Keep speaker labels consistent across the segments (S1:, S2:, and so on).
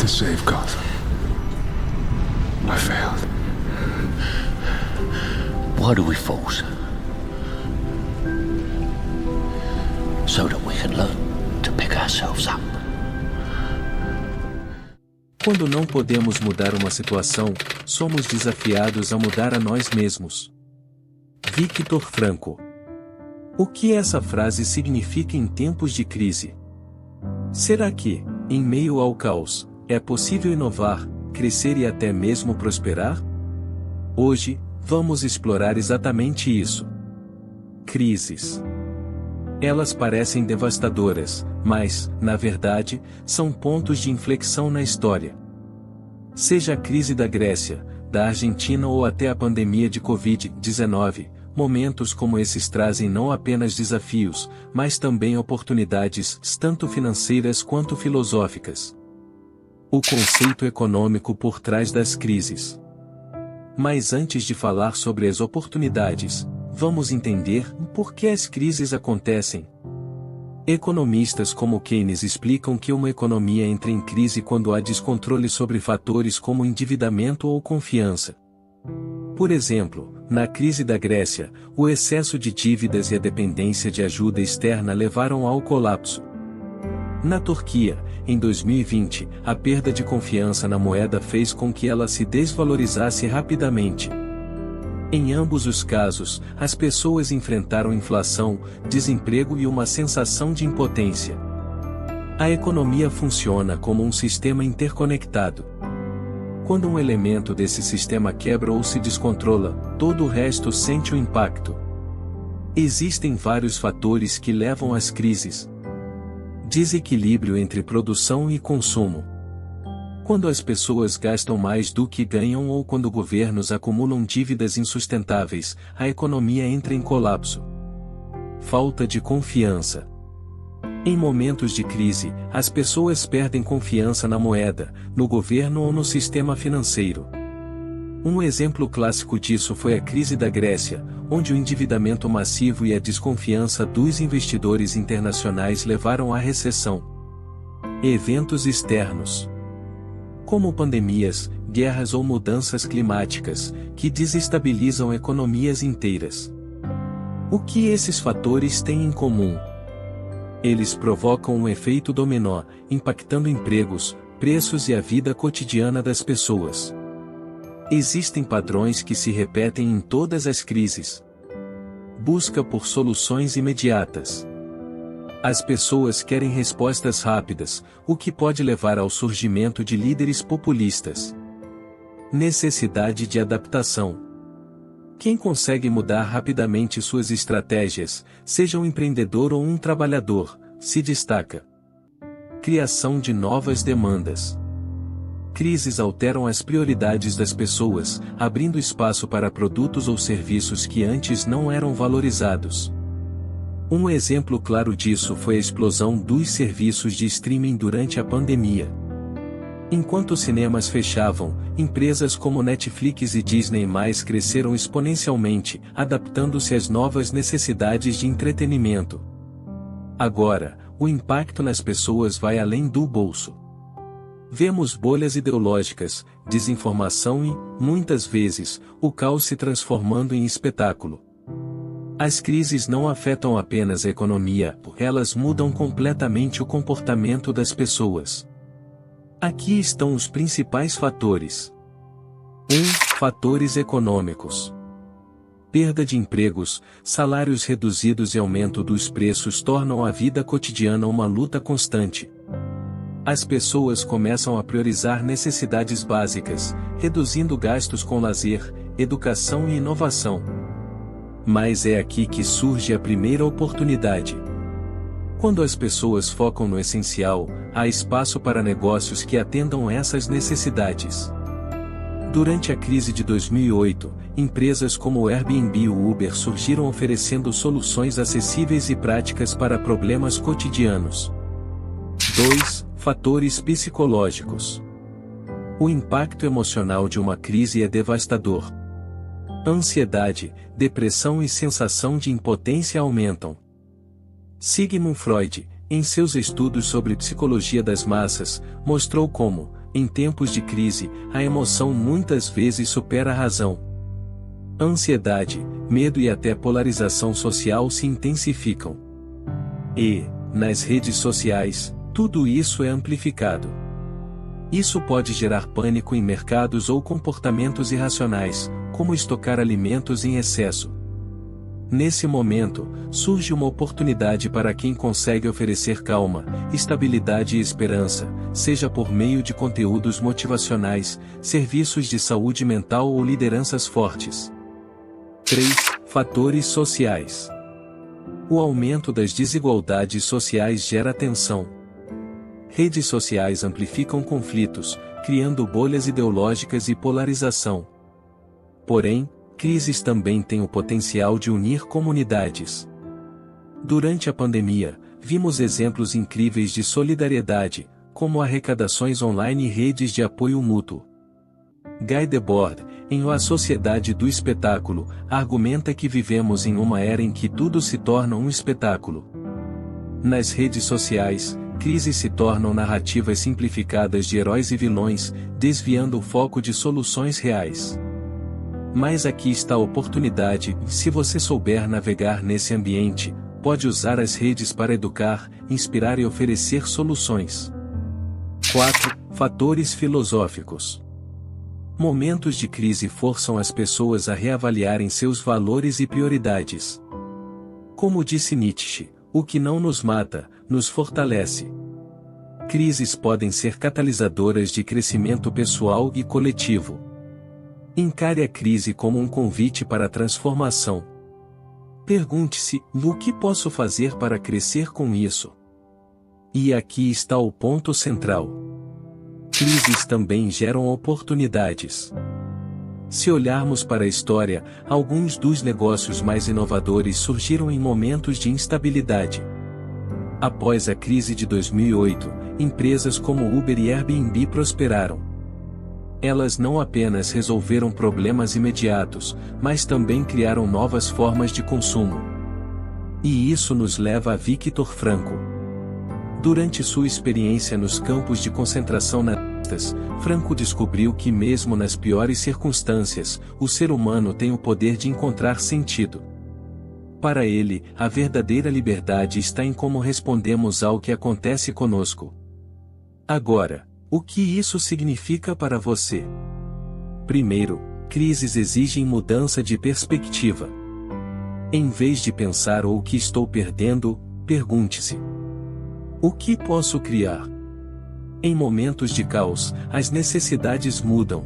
S1: save Gotham. I failed.
S2: Why do we fall, sir? So that we can learn to pick ourselves up.
S3: Quando não podemos mudar uma situação, somos desafiados a mudar a nós mesmos. Victor Frankl. O que essa frase significa em tempos de crise? Será que, em meio ao caos, é possível inovar, crescer e até mesmo prosperar? Hoje, vamos explorar exatamente isso. Crises. Elas parecem devastadoras, mas, na verdade, são pontos de inflexão na história. Seja a crise da Grécia, da Argentina ou até a pandemia de Covid-19, momentos como esses trazem não apenas desafios, mas também oportunidades, tanto financeiras quanto filosóficas. O conceito econômico por trás das crises. Mas antes de falar sobre as oportunidades, vamos entender por que as crises acontecem. Economistas como Keynes explicam que uma economia entra em crise quando há descontrole sobre fatores como endividamento ou confiança. Por exemplo, na crise da Grécia, o excesso de dívidas e a dependência de ajuda externa levaram ao colapso. Na Turquia, em 2020, a perda de confiança na moeda fez com que ela se desvalorizasse rapidamente. Em ambos os casos, as pessoas enfrentaram inflação, desemprego e uma sensação de impotência. A economia funciona como um sistema interconectado. Quando um elemento desse sistema quebra ou se descontrola, todo o resto sente o impacto. Existem vários fatores que levam às crises. Desequilíbrio entre produção e consumo. Quando as pessoas gastam mais do que ganham ou quando governos acumulam dívidas insustentáveis, a economia entra em colapso. Falta de confiança. Em momentos de crise, as pessoas perdem confiança na moeda, no governo ou no sistema financeiro. Um exemplo clássico disso foi a crise da Grécia, onde o endividamento massivo e a desconfiança dos investidores internacionais levaram à recessão. Eventos externos, como pandemias, guerras ou mudanças climáticas, que desestabilizam economias inteiras. O que esses fatores têm em comum? Eles provocam um efeito dominó, impactando empregos, preços e a vida cotidiana das pessoas. Existem padrões que se repetem em todas as crises. Busca por soluções imediatas. As pessoas querem respostas rápidas, o que pode levar ao surgimento de líderes populistas. Necessidade de adaptação. Quem consegue mudar rapidamente suas estratégias, seja um empreendedor ou um trabalhador, se destaca. Criação de novas demandas. Crises alteram as prioridades das pessoas, abrindo espaço para produtos ou serviços que antes não eram valorizados. Um exemplo claro disso foi a explosão dos serviços de streaming durante a pandemia. Enquanto os cinemas fechavam, empresas como Netflix e Disney+ cresceram exponencialmente, adaptando-se às novas necessidades de entretenimento. Agora, o impacto nas pessoas vai além do bolso. Vemos bolhas ideológicas, desinformação e, muitas vezes, o caos se transformando em espetáculo. As crises não afetam apenas a economia, elas mudam completamente o comportamento das pessoas. Aqui estão os principais fatores. 1. Fatores econômicos. Perda de empregos, salários reduzidos e aumento dos preços tornam a vida cotidiana uma luta constante. As pessoas começam a priorizar necessidades básicas, reduzindo gastos com lazer, educação e inovação. Mas é aqui que surge a primeira oportunidade. Quando as pessoas focam no essencial, há espaço para negócios que atendam essas necessidades. Durante a crise de 2008, empresas como o Airbnb e o Uber surgiram oferecendo soluções acessíveis e práticas para problemas cotidianos. 2. Fatores psicológicos. O impacto emocional de uma crise é devastador. Ansiedade, depressão e sensação de impotência aumentam. Sigmund Freud, em seus estudos sobre psicologia das massas, mostrou como, em tempos de crise, a emoção muitas vezes supera a razão. Ansiedade, medo e até polarização social se intensificam. E, nas redes sociais, tudo isso é amplificado. Isso pode gerar pânico em mercados ou comportamentos irracionais, como estocar alimentos em excesso. Nesse momento, surge uma oportunidade para quem consegue oferecer calma, estabilidade e esperança, seja por meio de conteúdos motivacionais, serviços de saúde mental ou lideranças fortes. 3. Fatores sociais. O aumento das desigualdades sociais gera tensão. Redes sociais amplificam conflitos, criando bolhas ideológicas e polarização. Porém, crises também têm o potencial de unir comunidades. Durante a pandemia, vimos exemplos incríveis de solidariedade, como arrecadações online e redes de apoio mútuo. Guy Debord, em A Sociedade do Espetáculo, argumenta que vivemos em uma era em que tudo se torna um espetáculo. Nas redes sociais, crises se tornam narrativas simplificadas de heróis e vilões, desviando o foco de soluções reais. Mas aqui está a oportunidade: se você souber navegar nesse ambiente, pode usar as redes para educar, inspirar e oferecer soluções. 4. Fatores filosóficos. Momentos de crise forçam as pessoas a reavaliarem seus valores e prioridades. Como disse Nietzsche, o que não nos mata, nos fortalece. Crises podem ser catalisadoras de crescimento pessoal e coletivo. Encare a crise como um convite para a transformação. Pergunte-se: o que posso fazer para crescer com isso? E aqui está o ponto central. Crises também geram oportunidades. Se olharmos para a história, alguns dos negócios mais inovadores surgiram em momentos de instabilidade. Após a crise de 2008, empresas como Uber e Airbnb prosperaram. Elas não apenas resolveram problemas imediatos, mas também criaram novas formas de consumo. E isso nos leva a Viktor Frankl. Durante sua experiência nos campos de concentração nazistas, Frankl descobriu que mesmo nas piores circunstâncias, o ser humano tem o poder de encontrar sentido. Para ele, a verdadeira liberdade está em como respondemos ao que acontece conosco. Agora, o que isso significa para você? Primeiro, crises exigem mudança de perspectiva. Em vez de pensar o que estou perdendo, pergunte-se: o que posso criar? Em momentos de caos, as necessidades mudam.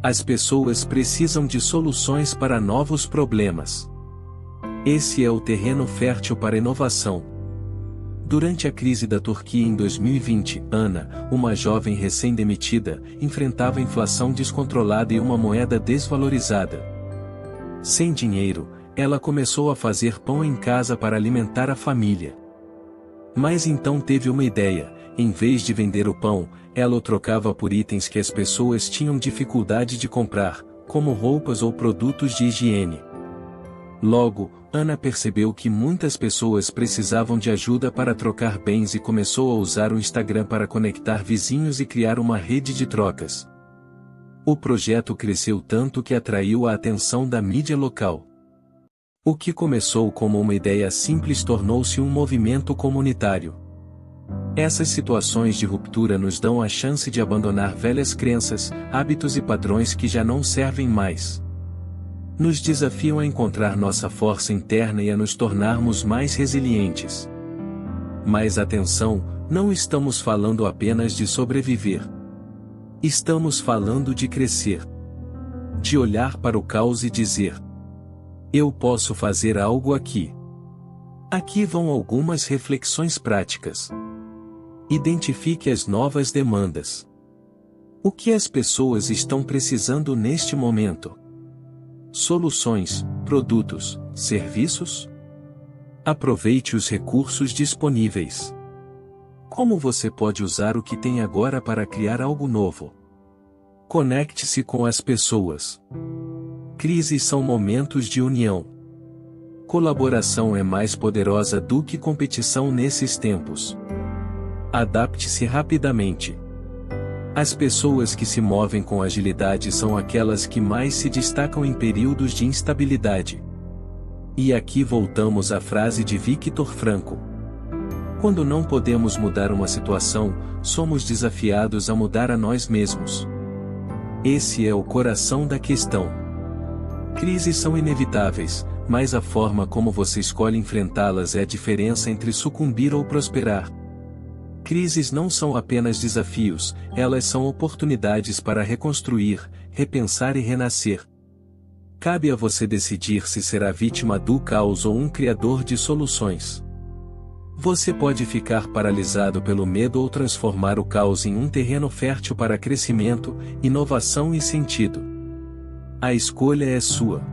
S3: As pessoas precisam de soluções para novos problemas. Esse é o terreno fértil para inovação. Durante a crise da Turquia em 2020, Ana, uma jovem recém-demitida, enfrentava inflação descontrolada e uma moeda desvalorizada. Sem dinheiro, ela começou a fazer pão em casa para alimentar a família. Mas então teve uma ideia: em vez de vender o pão, ela o trocava por itens que as pessoas tinham dificuldade de comprar, como roupas ou produtos de higiene. Logo, Ana percebeu que muitas pessoas precisavam de ajuda para trocar bens e começou a usar o Instagram para conectar vizinhos e criar uma rede de trocas. O projeto cresceu tanto que atraiu a atenção da mídia local. O que começou como uma ideia simples tornou-se um movimento comunitário. Essas situações de ruptura nos dão a chance de abandonar velhas crenças, hábitos e padrões que já não servem mais. Nos desafiam a encontrar nossa força interna e a nos tornarmos mais resilientes. Mas atenção, não estamos falando apenas de sobreviver. Estamos falando de crescer. De olhar para o caos e dizer: eu posso fazer algo aqui. Aqui vão algumas reflexões práticas. Identifique as novas demandas. O que as pessoas estão precisando neste momento? Soluções, produtos, serviços? Aproveite os recursos disponíveis. Como você pode usar o que tem agora para criar algo novo? Conecte-se com as pessoas. Crises são momentos de união. Colaboração é mais poderosa do que competição nesses tempos. Adapte-se rapidamente. As pessoas que se movem com agilidade são aquelas que mais se destacam em períodos de instabilidade. E aqui voltamos à frase de Viktor Frankl. Quando não podemos mudar uma situação, somos desafiados a mudar a nós mesmos. Esse é o coração da questão. Crises são inevitáveis, mas a forma como você escolhe enfrentá-las é a diferença entre sucumbir ou prosperar. Crises não são apenas desafios, elas são oportunidades para reconstruir, repensar e renascer. Cabe a você decidir se será vítima do caos ou um criador de soluções. Você pode ficar paralisado pelo medo ou transformar o caos em um terreno fértil para crescimento, inovação e sentido. A escolha é sua.